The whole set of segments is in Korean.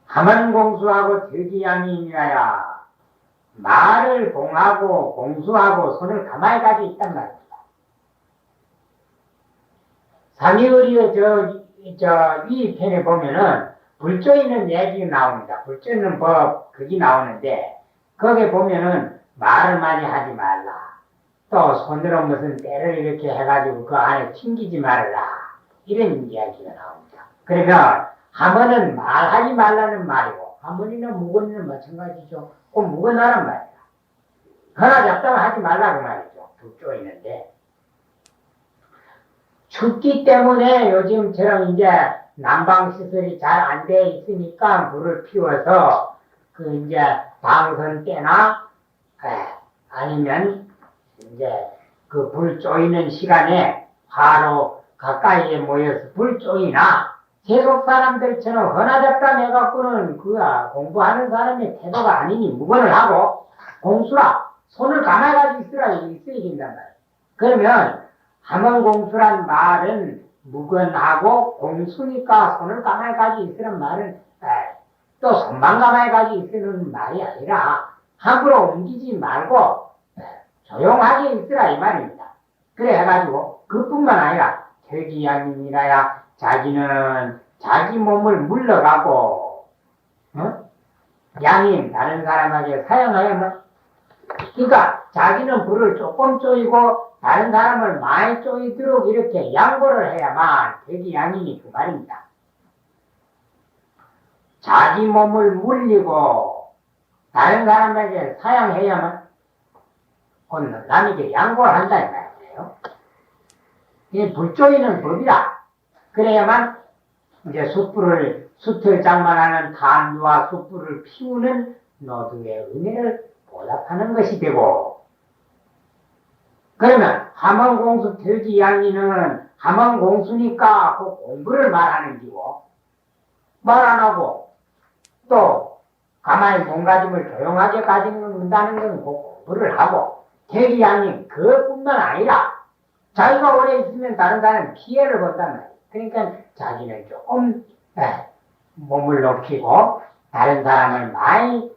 함원공수하고 득이양이니라야 말을 봉하고 공수하고 손을 가만히 가지고 있단 말입니다. 삼위의리의 위 편에 보면은 불조이는 얘기 나옵니다. 불조이는 법, 그게 나오는데, 거기에 보면은 말을 많이 하지 말라. 또 손으로 무슨 때를 이렇게 해가지고 그 안에 튕기지 말아라. 이런 이야기가 나옵니다. 그러면 함언은 말하지 말라는 말이고, 함언이나 무건이는 마찬가지죠. 꼭 무건하란 말이야. 하나 잡다가 하지 말라고 말이죠. 불조이는데. 춥기 때문에 요즘처럼 이제 난방시설이 잘 안 돼 있으니까 불을 피워서 그 이제 방선 때나 아니면 이제 그 불 쪼이는 시간에 바로 가까이에 모여서 불 쪼이나 세속 사람들처럼 허나잡담 해갖고는 그가 공부하는 사람의 태도가 아니니 무건을 하고 공수라 손을 감아가지고 있어야 된단 말이야. 그러면 함언공수란 말은 무건하고 공수니까 손을 가만히 가지고 있으란 말은 또 손만 가만히 가지고 있으는 말이 아니라 함부로 옮기지 말고 조용하게 있으라 이 말입니다. 그래 해가지고 그뿐만 아니라 득이양이니라야 자기는 자기 몸을 물러가고 양임 다른 사람에게 사용하여만 그러니까 자기는 불을 조금 쪼이고 다른 사람을 많이 쪼이도록 이렇게 양보를 해야만 득이양이니 그 말입니다. 자기 몸을 물리고 다른 사람에게 사양해야만 남에게 양보를 한다 이 말이에요. 이 불 쪼이는 법이라. 그래야만 이제 숯을 장만하는 단유와 숯불을 피우는 노두의 은혜를 보답하는 것이 되고, 그러면 함언공수 득이양이는 함언공수니까 그 공부를 말하는 기고, 말 안 하고 또 가만히 몸가짐을 조용하게 가진다는 건 그 공부를 하고, 득이양이 그뿐만 아니라 자기가 오래 있으면 다른 사람은 피해를 본단 말이에요. 그러니까 자기는 조금 몸을 높이고 다른 사람을 많이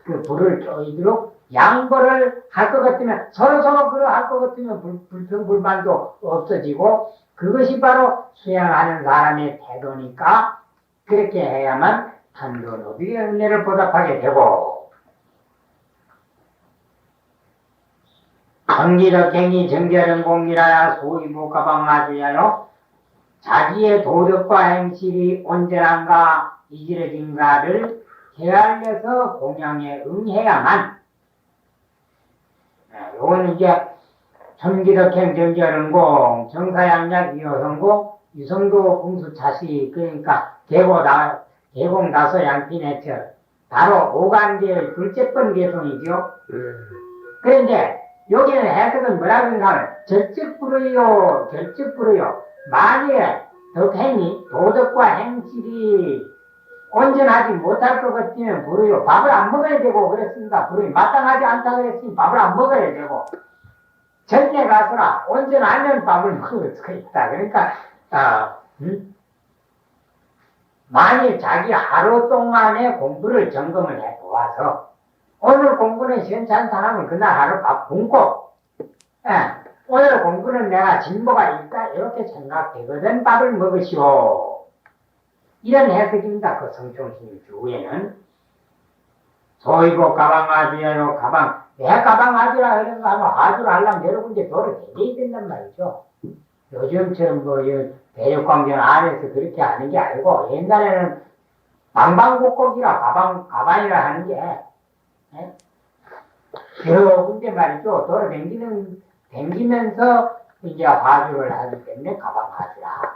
그 불을 쪼이도록 양보를 할 것 같으면 서로 그러 할 것 같으면 불평불만도 없어지고 그것이 바로 수행하는 사람의 태도니까 그렇게 해야만 한도노비의 은혜를 보답하게 되고, 강기덕행이 정결은 공이라야 소위무가방아주야요 자기의 도덕과 행실이 온전한가 이지러진가를 헤아려서 공양에 응해야만, 요건 이제 천기덕행 정결은공 정사양약 이어성고 유성도 공수차시 그러니까 개공다소 양피내철 바로 오간계의 둘째번 개성이죠. 그런데 여기는 해석은 뭐라고 하면 절적불의요 결적불의요 만약에 덕행이 도덕과 행실이 온전하지 못할 것 같으면 불의요 밥을 안 먹어야 되고 그랬습니다. 불의 마땅하지 않다 그랬으니 밥을 안 먹어야 되고 전에 가서라 온전하면 밥을 먹을 수가 있다. 그러니까 만일 자기 하루 동안의 공부를 점검을 해 보아서 오늘 공부는 시원찮다 하면 그날 하루 밥 굶고, 오늘 공부는 내가 진보가 있다 이렇게 생각되거든 밥을 먹으시오. 이런 해석입니다. 그 성총스님 주에는 소이고 가방아주야요 가방 내 가방아주라 이런 거 하면 아주를 하려면 여러 군데 도를 대대야 된단 말이죠. 요즘처럼 뭐 대륙광경 안에서 그렇게 하는 게 아니고 옛날에는 방방곡곡이라 가방이라 하는 게 여러 군데 말이죠. 도로 댕기면서 이제 화주를 하기 때문에 가방하주라.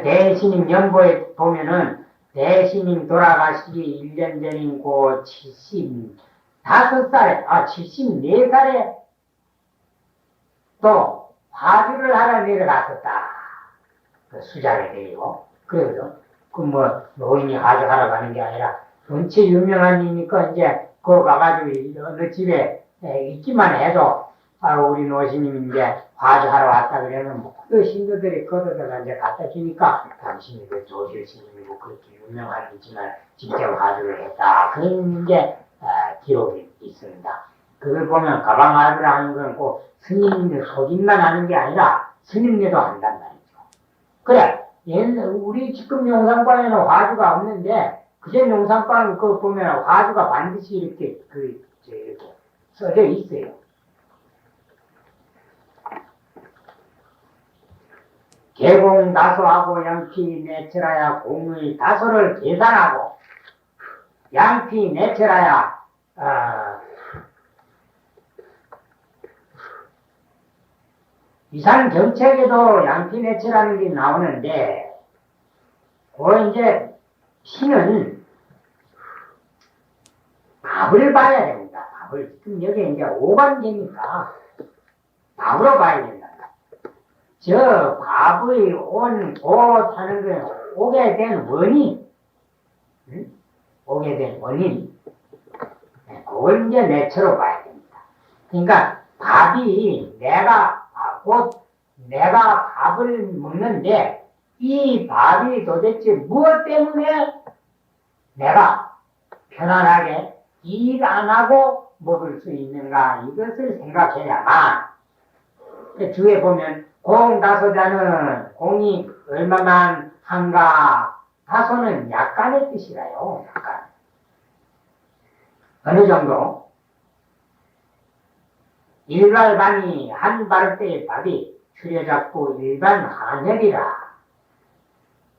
대신임 연보에 보면은 대신임 돌아가시기 1년 전인 고 75살에, 74살에 또 화주를 하러 내려갔었다. 그 수장에 데리고. 그래서 노인이 화주하러 가는 게 아니라 전체 유명한 이니까 이제 그거 가가지고 어느 집에 있기만 해도 우리 노신님 이제 화주하러 왔다 그러면 그 신도들이 걷어다가 이제 갖다 주니까 당신이 그 조실 스님이고 그렇게 유명하지만 직접 화주를 했다. 그런 이제 기록이 있습니다. 그걸 보면 가방 화주를 하는 건 꼭 스님들 속임만 하는 게 아니라 스님네도 한단 말이죠. 그래, 우리 지금 용산방에는 화주가 없는데 그전 용산방 그 보면 화주가 반드시 이렇게 이렇게 써져 있어요. 개공 다소하고 양피 내철하야 공의 다소를 계산하고 양피 내철하야 이산 정책에도 양피 내철하는 게 나오는데 그 이제 신은 밥을 봐야 됩니다. 밥을 지금 여기 이제 오관계니까 밥으로 봐야 된다. 저 밥의 옷 하는 건 오게 된 원인, 오게 된 원인, 그걸 이제 내처로 봐야 됩니다. 그러니까 밥이 내가 밥을 먹는데 이 밥이 도대체 무엇 때문에 내가 편안하게 일 안 하고 먹을 수 있는가 이것을 생각해야만 주에 보면 공다소자는 공이 얼마만 한가 다소는 약간의 뜻이라요. 약간 어느 정도 일발반이 한 바르대의 밥이 추려잡고 일반 한혈이라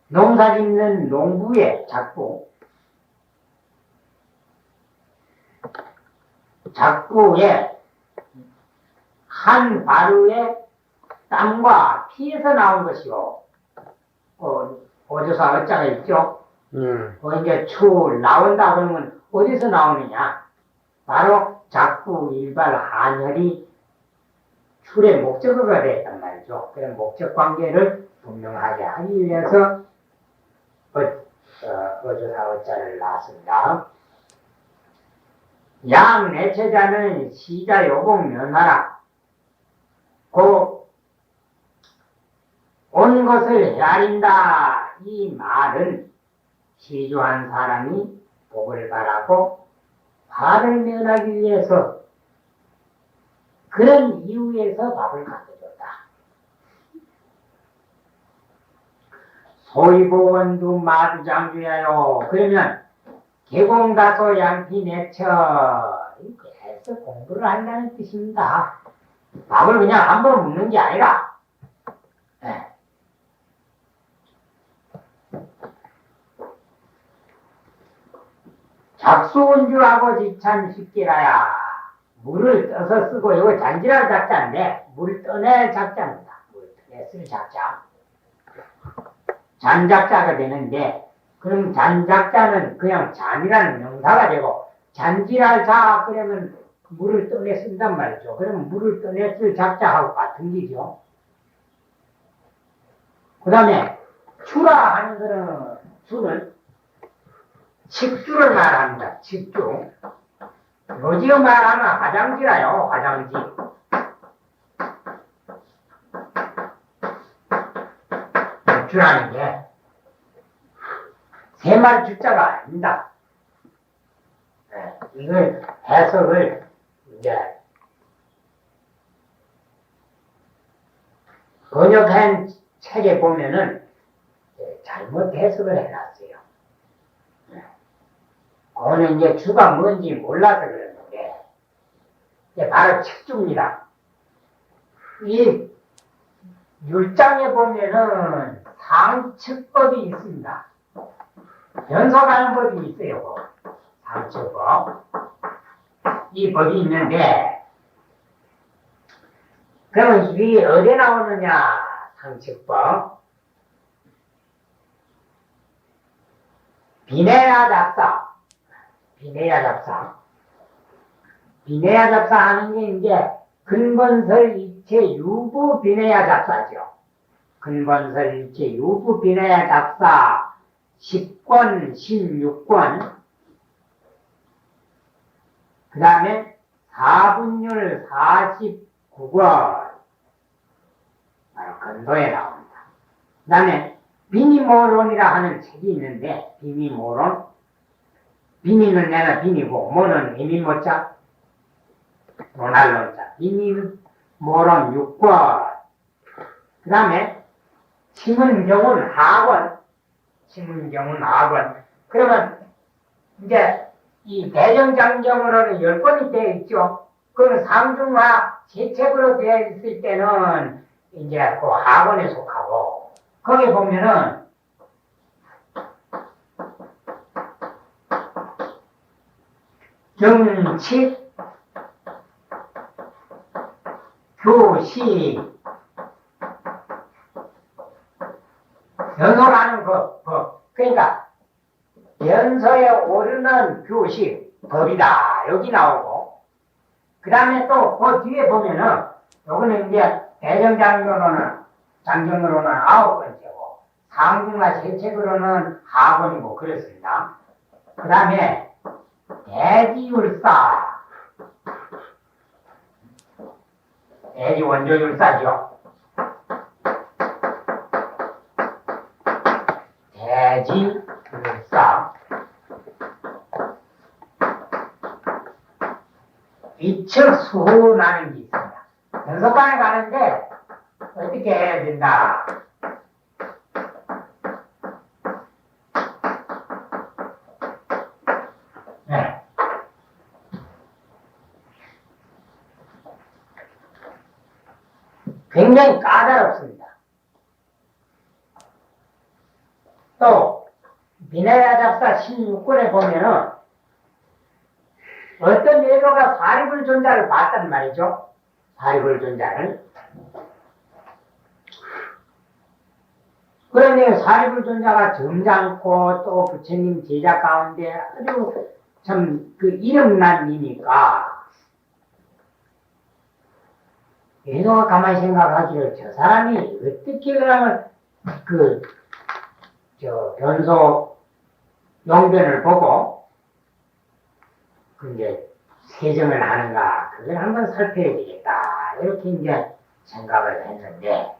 농사짓는 농부의 작부의 한 바루의 땀과 피에서 나온 것이요. 어조사 어자가 있죠? 이제 나온다 그러면 어디서 나오느냐? 바로 작부 일발 한혈이 출의 목적어가 되었단 말이죠. 그런 목적 관계를 분명하게 하기 위해서 어조사 어자를 놨습니다. 양 내체자는 시자 요공 면하라. 온 것을 헤아린다. 이 말은 시주한 사람이 복을 바라고 화를 면하기 위해서 그런 이유에서 밥을 가져줬다. 소위보원도 마주장주야요. 그러면 개공다소 양피 내처 이렇게 해서 공부를 한다는 뜻입니다. 밥을 그냥 함부로 먹는 게 아니라 작수운주하고 지찬 쉽게라야 물을 떠서 쓰고 이거 잔지랄 작자인데 물 떠낼 작자입니다. 물 떠내 쓸 작자 잔작자가 되는데 그럼 잔작자는 그냥 잔이라는 명사가 되고 잔지랄 자 그러면 물을 떠내 쓴단 말이죠. 그러면 물을 떠내 쓸 작자하고 같은 기죠. 그 다음에 추라 하는 거는 추는 칡주를 말합니다. 칡주. 요지어 말하면 화장지라요. 화장지. 주라는 게 세말 주자가 아닙니다. 이걸 해석을 이제 번역한 책에 보면은 잘못 해석을 해놨어요. 그거는 이제 주가 뭔지 몰라서 그러는데, 바로 칡주입니다. 이 율장에 보면은 상측법이 있습니다. 연속하는 법이 있어요. 상측법. 이 법이 있는데, 그러면 이게 어디에 나오느냐, 상측법. 비내야 잡사. 비내야 잡사. 비내야 잡사 하는 게 이제 근본설 일체 유부 비내야 잡사죠. 근본설 일체 유부 비내야 잡사 10권, 16권. 그 다음에 4분율 9권 바로 근도에 나옵니다. 그 다음에 비니모론이라 하는 책이 있는데 비니모론 비니는 내나 비니고 모는 비니모자 로날론자 비니모론 6권 그 다음에 심은경은 하권 심은경은 하권 그러면 이제 이 대정장경으로는 10권이 되어 있죠. 그건 상중하 제책으로 되어 있을 때는 이제 그 하권에 속하고 거기 보면은 정치, 교시, 연소라는 법. 그러니까 연소에 오르는 교시, 법이다. 여기 나오고 그 다음에 또 그 뒤에 보면은 요거는 이제 대정장경으로는 9번째고 상중하 제책으로는 하권이고 그렇습니다. 그 다음에 대지율사 대지 원조율사죠. 대지율사 이측수라는 게 있습니다. 연속반에 가는데 어떻게 해야 된다. 네. 굉장히 까다롭습니다. 또 비내야 잡사 16권에 보면은 어떤 예도가 사리불존자를 봤단 말이죠. 사리불존자를. 그런데 사리불존자가 점잖고 또 부처님 제자 가운데 아주 참 그 이름난 이니까 예도가 가만히 생각하기를 저 사람이 어떻게 그러면 변소 용변을 보고 이제 세정을 하는가 그걸 한번 살펴야 되겠다 이렇게 이제 생각을 했는데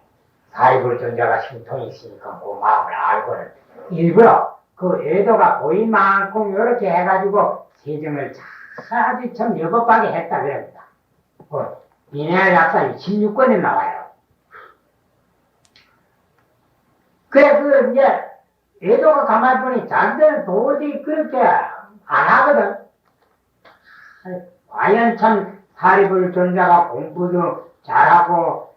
사리불존자가 신통이 있으니까 그 마음을 알고는 일부러 그 의도가 보인 만큼 이렇게 해가지고 세정을 아주 참 여법하게 했다 그럽니다. 비내야 잡사 16권에 나와요. 그래 이제 의도가 가만히 보니 자기들은 도저히 그렇게 안 하거든. 과연 참 사리불존자가 공부도 잘하고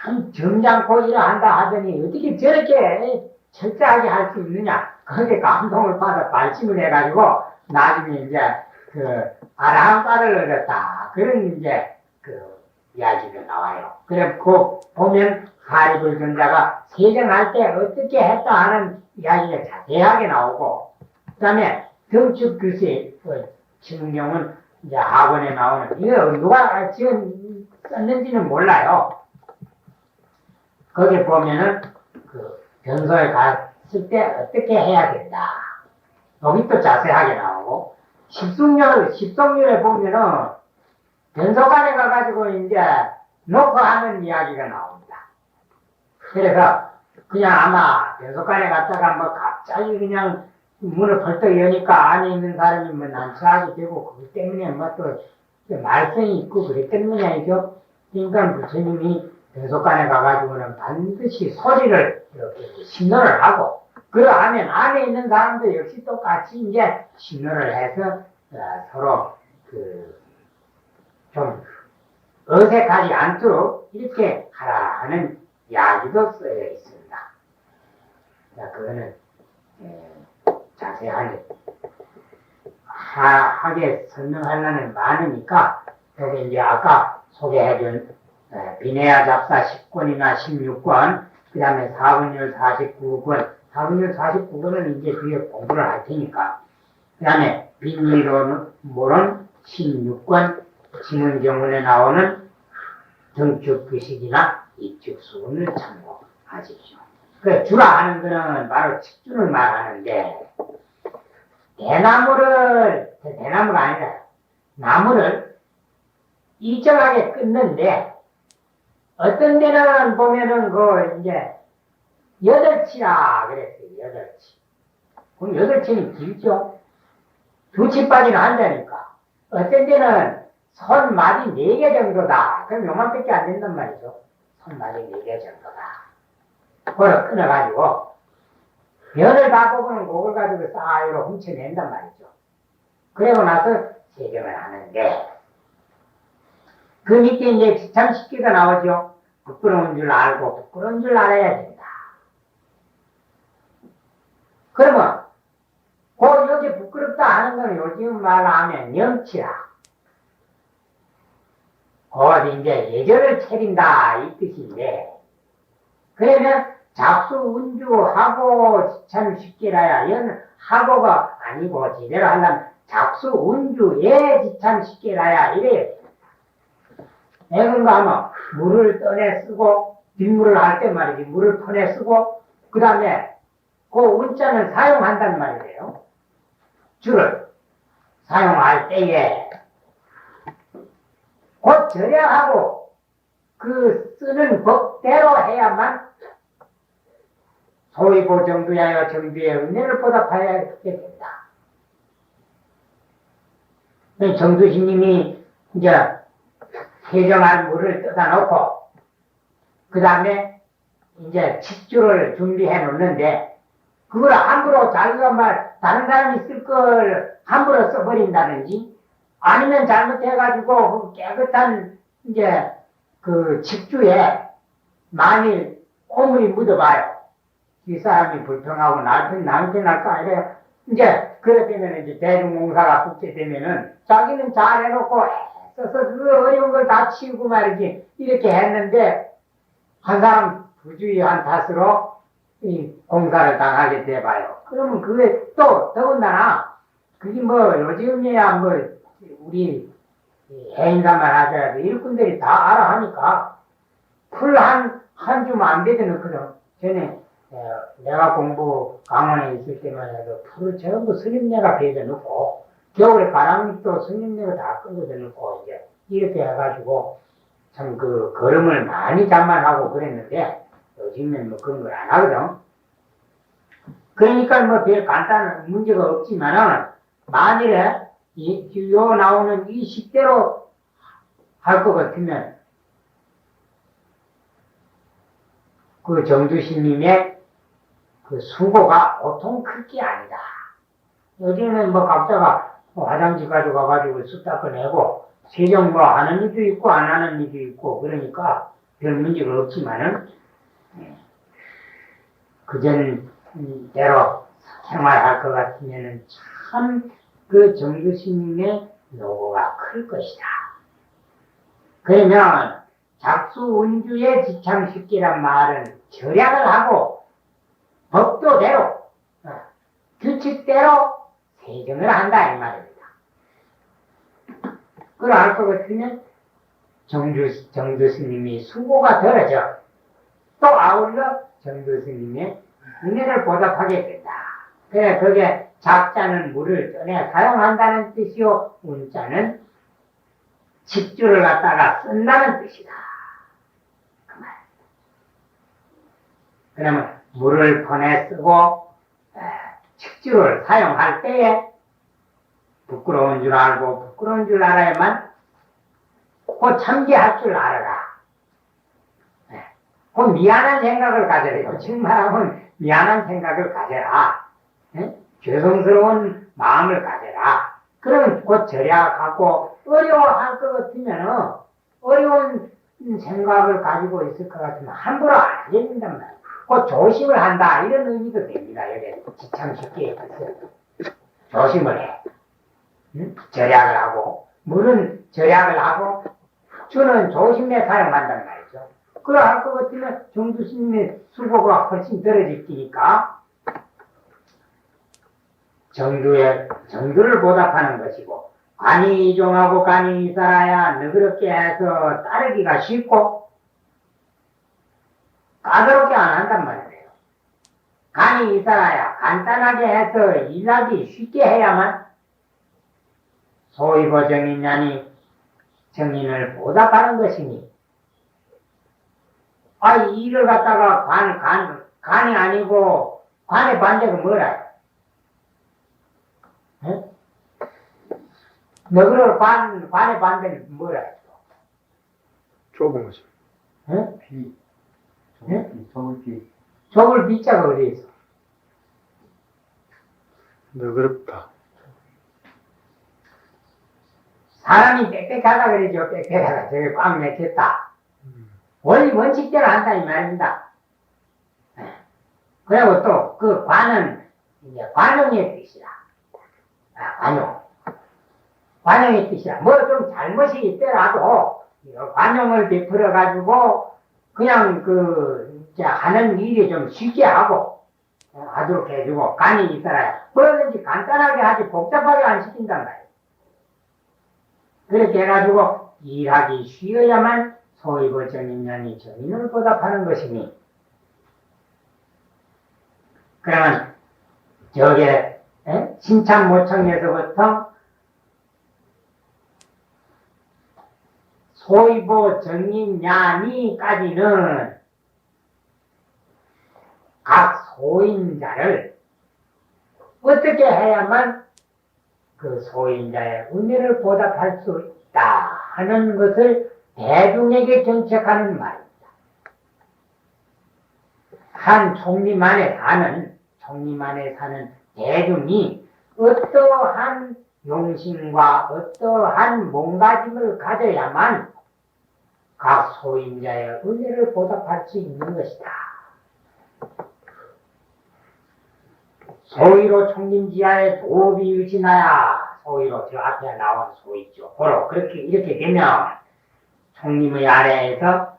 참 점잖고 일한다 하더니 어떻게 저렇게 철저하게 할 수 있느냐. 그런데 감동을 받아 발심을 해가지고 나중에 이제 아라한과를 얻었다. 그런 이제 이야기가 나와요. 그래 보면 사리불존자가 세정할 때 어떻게 했다 하는 이야기가 자세하게 나오고 그 다음에 등축글씨 신경은 이제 학원에 나오는 이거 누가 지금 썼는지는 몰라요. 거기 보면은 변소에 갔을 때 어떻게 해야 된다. 여기 또 자세하게 나오고 십성률에 보면은 변소관에 가가지고 이제 놓고 하는 이야기가 나옵니다. 그래서 그냥 아마 변소관에 갔다가 뭐 갑자기 그냥 문을 벌떡 여니까 안에 있는 사람이 뭐 난처하게 되고 그것 때문에 뭐 또 말썽이 있고 그랬던 모양이죠. 그러니까 부처님이 변소관에 가가지고는 반드시 소리를 이렇게 신호를 하고 그러하면 안에 있는 사람도 역시 똑같이 이제 신호를 해서 서로 좀 어색하지 않도록 이렇게 하라 하는 이야기도 쓰여 있습니다. 자, 그거는 자세하게 하게 설명하려면 많으니까 여기 이제 아까 소개해준 비내야 잡사 10권이나 16권 그 다음에 사분율 49권 사분율 49권은 이제 뒤에 공부를 할 테니까 그 다음에 비니모론 16권 지문경문에 나오는 등축규식이나 입축수문을 참고하십시오. 그 주라 하는 거는 바로 측주를 말하는데 대나무가 아니라 나무를 일정하게 끊는데 어떤 데는 보면은 이제 여덟치라 그랬어요. 여덟치. 그럼 여덟치는 길죠. 두 치까지는 한다니까. 어떤 데는 손마디 4개 정도다. 그럼 요만밖에 안 된단 말이죠. 손마디 4개 정도다. 그걸 끊어가지고 면을 다 뽑으면 그걸 가지고 싸이로 훔쳐낸단 말이죠. 그러고 나서 세정을 하는데 그 밑에 이제 지참식기가 나오죠. 부끄러운 줄 알고 부끄러운 줄 알아야 된다. 그러면 여기 부끄럽다 하는 건 요즘 말로 하면 염치라. 이제 예절을 차린다 이 뜻인데, 그러면 작수운주하고 지참식기라야 이건 하고가 아니고 제대로 하려면 작수운주에 지참식기라야 이래야 됩니다. 그런가 하면 물을 떠내 쓰고 빗물을 할 때 말이지 물을 퍼내 쓰고 그 다음에 그 운자는 사용한단 말이에요. 줄을 사용할 때에 곧 절약하고 그 쓰는 법대로 해야만 소위 정두야여 정두의 은혜를 보답하게 된다. 정두신님이 이제 세정한 물을 떠다 놓고 그 다음에 이제 칡줄을 준비해 놓는데 그걸 함부로 자기가 다른 사람이 쓸 걸 함부로 써버린다든지 아니면 잘못해가지고 그 깨끗한 이제 그 칡주에 만일 오물이 묻어봐요. 이 사람이 불평하고 남편 날까 이래 이제 그래 되면 이제 대중공사가 붙게 되면은 자기는 잘 해놓고 써서 그 어려운 걸 다 치우고 말이지 이렇게 했는데 한 사람 부주의한 탓으로 이 공사를 당하게 돼봐요. 그러면 그게 또 더군다나 그게 요즘에야 우리 해인사만 하더라도 일꾼들이 다 알아 하니까 풀 한 주만 안 배도 넣거든. 전에 내가 공부 강원에 있을 때만 해도 풀을 전부 스님네가 배도 넣고 겨울에 바람밑도 스님네가 다 끄고도 넣고 이제 이렇게 해가지고 참 걸음을 많이 장만하고 그랬는데 요즘엔 그런 걸 안 하거든. 그러니까 별 간단한 문제가 없지만은 만일에 요 나오는 이 식대로 할 것 같으면 그 정두신님의 그 수고가 보통 클 게 아니다. 요즘은 각자가 화장지 가지고 가가지고 수 닦아내고 세정 하는 일도 있고 안 하는 일도 있고 그러니까 별 문제가 없지만은 그전대로 생활할 것 같으면은 참 그 정두신님의 노고가 클 것이다. 그러면 작수운주의 지참식기란 말은 절약을 하고 법도대로 규칙대로 세정을 한다 이 말입니다. 그걸 알 것 같으면 정두스님이 수고가 덜어져 또 아울러 정두스님의 은혜를 보답하게 된다. 그래 그게 작자는 물을 떠내 사용한다는 뜻이요 운자는 칡줄을 갖다가 쓴다는 뜻이다. 그 말. 그러면 물을 퍼내 쓰고 칡줄을 사용할 때에 부끄러운 줄 알고 부끄러운 줄 알아야만 그 참기할 줄 알아라. 그 미안한 생각을 가져라. 정말하면 미안한 생각을 가져라. 죄송스러운 마음을 가져라. 그러면 곧 절약하고 어려워할 것 같으면 어려운 생각을 가지고 있을 것 같으면 함부로 안 하게 된단 말이에요. 곧 조심을 한다 이런 의미도 됩니다. 여기 지참식기에 있어요. 조심을 해. 절약을 하고 물은 절약을 하고 주는 조심해 사용한단 말이죠. 그러할 것 같으면 정두신님의 수고가 훨씬 덜어질 테니까 정두를 보답하는 것이고 간이 이종하고 간이 이살아야 너그럽게 해서 따르기가 쉽고 까다롭게 안 한단 말이에요. 간이 이살아야 간단하게 해서 일하기 쉽게 해야만 소위고 정인냐니 정인을 보답하는 것이니 이를 갖다가 간이 아니고, 관의 반대가 뭐라? 응? 너그러 관의 반대는 뭐라? 좁은 거죠. 응? 비. 응? 좁을 비. 좁을 비자가 어디 있어? 너그럽다. 사람이 빽빽하다 그러죠. 빽빽하다. 저게 꽉 맥혔다. 원칙대로 한다 이 말입니다. 그리고 또 그 관은 이제 관용의 뜻이라. 관용. 관용의 뜻이라. 뭐 좀 잘못이 있더라도 관용을 베풀어 가지고 그냥 이제 하는 일이 좀 쉽게 하고 하도록 해주고 간이 있어야 뭐든지 간단하게 하지 복잡하게 안 시킨단 말이에요. 그렇게 해가지고 일하기 쉬어야만 소위보 정인년이 정인을 보답하는 것이니 그러면 저게 신참모청에서부터 소위보 정인년이까지는 각 소인자를 어떻게 해야만 그 소인자의 은혜를 보답할 수 있다 하는 것을 대중에게 정책하는 말입니다. 한 총리만에 사는 대중이 어떠한 용심과 어떠한 몸가짐을 가져야만 각 소인자의 은혜를 보답할 수 있는 것이다. 소위로 총림지하에 도비 의신하야 소위로 저 앞에 나온 소위죠. 바로 그렇게 이렇게 되면 총림의 아래에서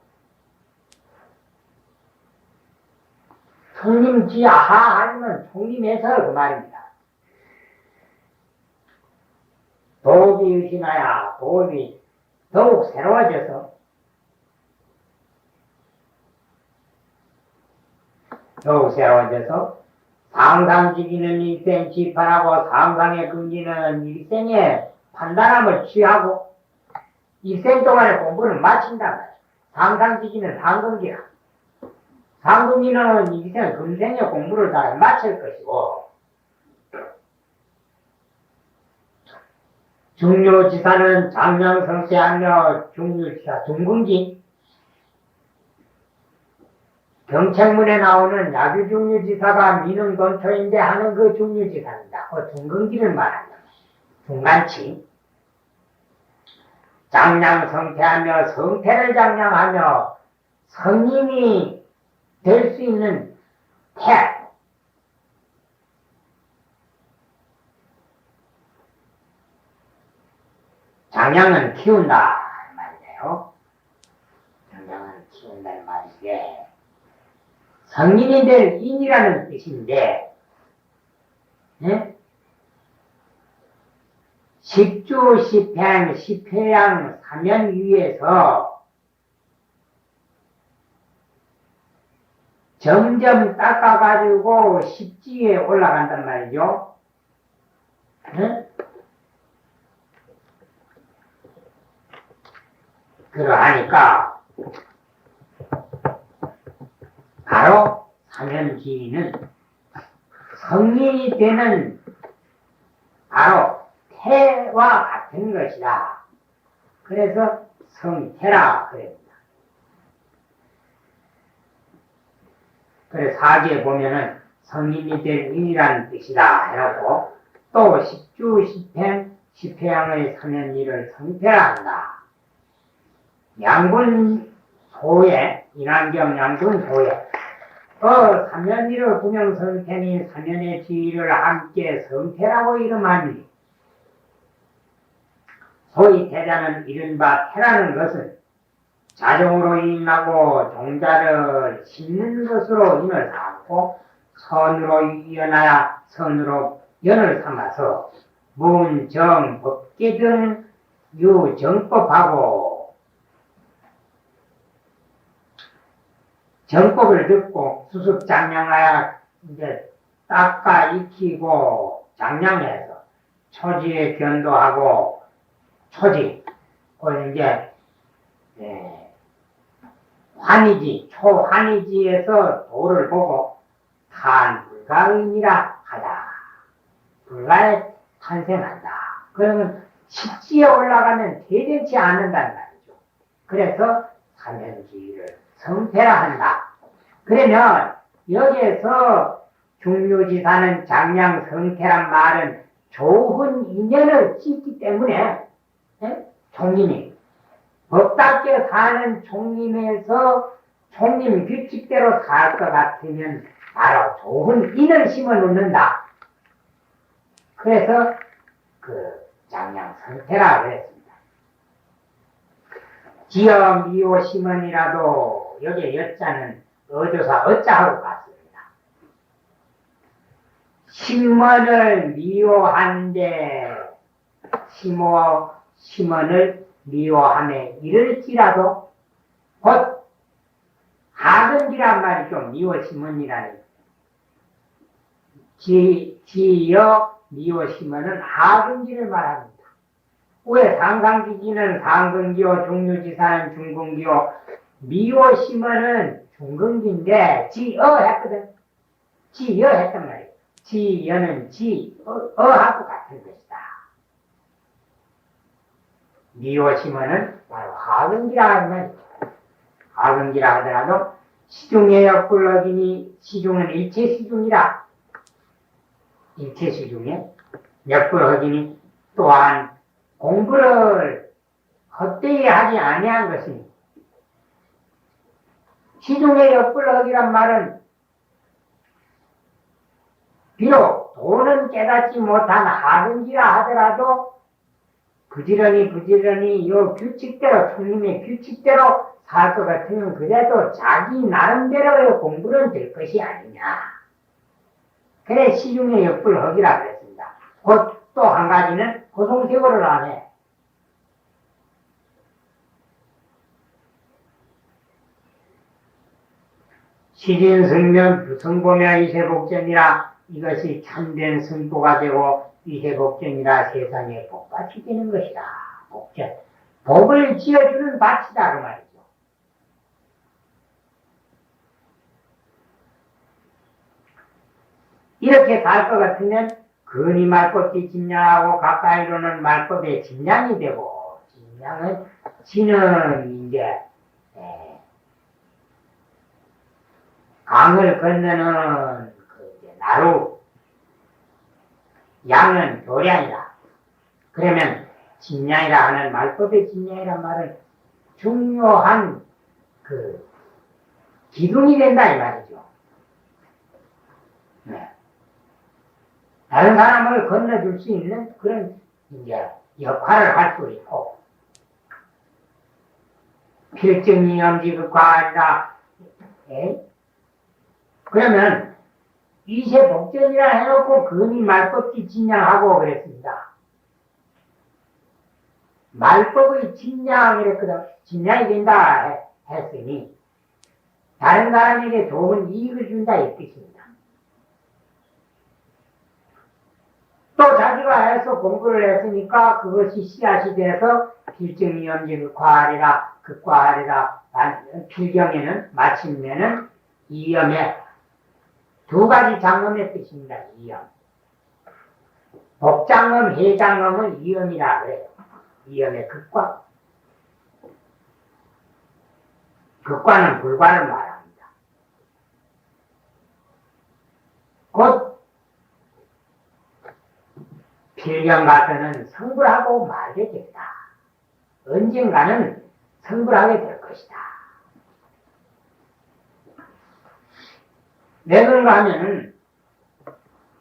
총림지하 하면 총림에서 그 말입니다. 도비 의신하야 도비 더욱 새로워져서 상상지기는 일생 지판하고 상상에 금기는 일생에 판단함을 취하고 일생 동안의 공부를 마친단 말이야. 상상지기는 상근기라. 상근기는 일생 금생의 공부를 다 마칠 것이고 중요지사는 장명성세하며 중요지사 중근기 경책문에 나오는 야규중류지사가 민흥돈초인데 하는 그 중류지사입니다. 그 중근기를 말한다. 중간치. 장량성태하며 성태를 장량하며 성인이 될 수 있는 태. 장량은 키운다 말이에요. 장량은 키운다는 말인데 성인이 될 인이라는 뜻인데, 십주, 십행, 십회양, 사면 위에서 점점 닦아가지고 십지에 올라간단 말이죠. 그러하니까, 바로 사면지인은 성인이 되는 바로 태와 같은 것이다. 그래서 성태라 그럽니다. 그래서 사기에 보면은 성인이 될 인이라는 뜻이다 해놓고 또 십주, 십행, 십회양의 사면일을 성태라 한다. 양군 소에, 인환경 양군 소에 사면일을 구명성태니 사면의 지위를 함께 성태라고 이름하니 소위 태자는 이른바 태라는 것은 자정으로 임하고 종자를 심는 것으로 인을 삼고 선으로 이어나야 선으로 연을 삼아서 문, 정, 법계 등 유정법하고 정법을 듣고 수습 장량하여 이제 닦아 익히고 장량해서 초지에 견도하고 초지, 이제 환희지, 초환희지에서 도를 보고 탄불가의니라 하다. 불가에 탄생한다. 그러면 십지에 올라가면 대전치 않는다는 말이죠. 그래서 삼현지를 성태라 한다. 그러면 여기에서 중묘지사는 장량 성태란 말은 좋은 인연을 찢기 때문에 총림이 법답게 사는 총림에서 총림 규칙대로 살 것 같으면 바로 좋은 인을 심어 놓는다. 그래서 그 장량 성태라고 했습니다. 지어 미호 심언이라도 여기에 여자는 어조사 어자하고 같습니다. 심언을 미워한데 심언을 미워함에 이를지라도 곧 하근지란 말이죠. 미워 심언이라는 지어 미워 심언은 하근지를 말합니다. 왜 상상지지는 상근기요 중류지사는 중근기요 미워 심언은 중근기인데 지어 했거든. 지어 했단 말이에요. 지여는 지어하고 같은 것이다. 미워 심언은 바로 하근기라 하는 말이죠. 하근기라 하더라도 시중의 역불억이니 시중은 일체시중이라. 일체시중에 역불억이니 또한 공부를 헛되이 하지 아니한 것이니 시중의 역불억이란 말은 비록 도는 깨닫지 못한 하근기라 하더라도 부지런히 이 규칙대로 총님의 규칙대로 살 것 같으면 그래도 자기 나름대로의 공부는 될 것이 아니냐. 그래 시중의 역불허기라 그랬습니다. 곧 또 한 가지는 고송세월을 안 해. 시진승면 성보며 이세복전이라 이것이 참된 승보가 되고 이세복전이라 세상에 복밭이 되는 것이다. 복전. 복을 지어주는 밭이다 그 말이죠. 이렇게 살 것 같으면 근이 말법이 진양하고 가까이로는 말법의 진양이 되고 진양은 지는 이제 강을 건너는 그 이제 나루 양은 교량이다. 그러면 진양이라 하는 말법의 진양이란 말은 중요한 그 기둥이 된다 이 말이죠. 네. 다른 사람을 건너줄 수 있는 그런 이제 역할을 할 수 있고 필증이 엄지극과 아니라 그러면 이세복전이라 해놓고 근이 말법지 진양하고 그랬습니다. 말법의 진양이랬거든. 진양이 된다 했으니 다른 사람에게 좋은 이익을 준다 이 뜻입니다. 또 자기가 해서 공부를 했으니까 그것이 씨앗이 돼서 필증이 염지 극과하리라 필경에는 마침내는 이염에 두 가지 장엄의 뜻입니다. 이염. 복장엄, 해장엄은 이염이라 그래요. 이염의 극과. 극과는 불과를 말합니다. 곧 필경 가서는 성불하고 말게 된다. 언젠가는 성불하게 될 것이다. 왜 그런가 하면은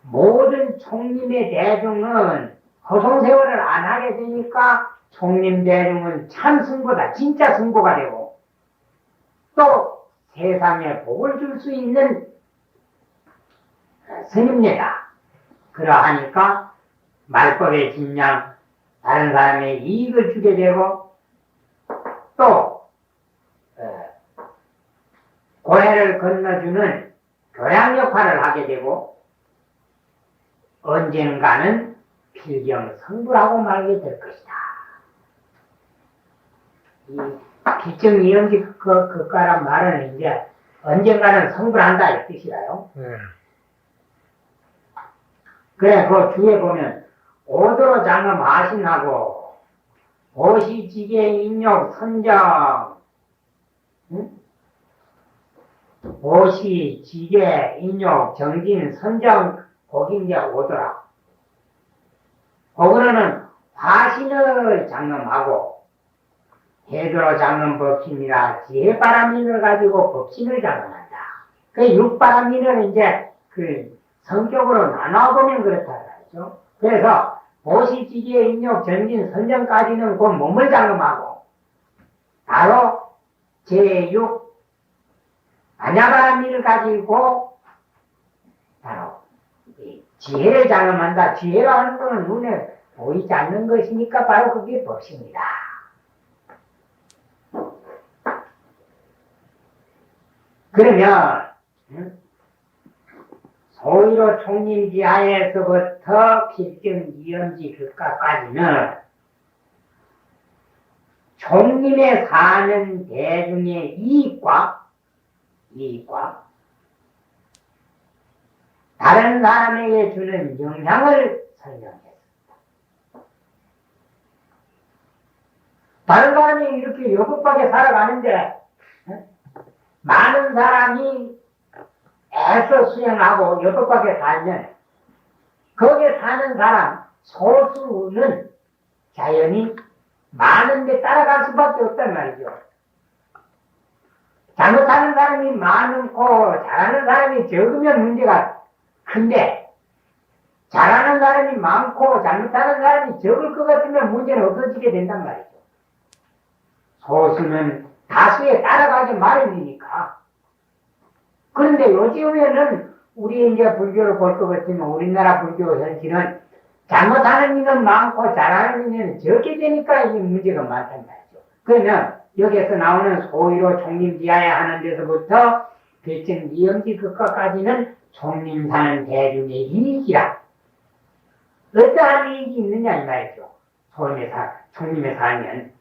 모든 총림의 대중은 허송세월을 안 하게 되니까 총림 대중은 참 승보다 진짜 승보가 되고 또 세상에 복을 줄 수 있는 스님네다. 그러하니까 말법의 진양 다른 사람의 이익을 주게 되고 또 고해를 건너주는 교양 역할을 하게 되고 언젠가는 필경 성불하고 말게 될 것이다. 이 필증이염지 그까란 말은 이제 언젠가는 성불한다 이 뜻이라요. 예. 그래 그 주에 보면 오도로 장엄 하신하고 오시지계 인욕 선정 응? 오시지계 인욕 정진 선정 거기 이제 오더라. 거기는 화신을 장엄하고 해도로 장엄 법신이라 지혜바람인을 가지고 법신을 장엄한다. 그 육바람인을 이제 그 성격으로 나눠보면 그렇다 그러죠. 그래서 보시지기의 인욕 전진 선정까지는 그 몸을 장엄하고 바로 제6 안야바람인을 가지고 바로 이 지혜를 장엄한다. 지혜라는 것은 눈에 보이지 않는 것이니까 바로 그게 법신이다. 그러면 소위로 총림지하에서부터 필증 이염지 극가까지는 총림에 사는 대중의 이익과 다른 사람에게 주는 영향을 설명했습니다. 다른 사람이 이렇게 여급하게 살아가는데 많은 사람이 애써 수행하고 여덟밖에 살면 거기에 사는 사람 소수는 자연히 많은데 따라갈 수밖에 없단 말이죠. 잘못하는 사람이 많고 잘하는 사람이 적으면 문제가 큰데 잘하는 사람이 많고 잘못하는 사람이 적을 것 같으면 문제는 없어지게 된단 말이죠. 소수는 다수에 따라가기 마련이니까. 그런데 요즘에는 우리 이제 불교를 볼 것 같으면 우리나라 불교 현실은 잘못하는 이는 많고 잘하는 이는 적게 되니까 이게 문제가 많단 말이죠. 그러면 여기에서 나오는 소위로 총림지하에 하는 데서부터 필증 이염지 극과까지는 총림 사는 대중의 이익이라. 어떠한 이익이 있느냐 이 말이죠. 총림에 살면.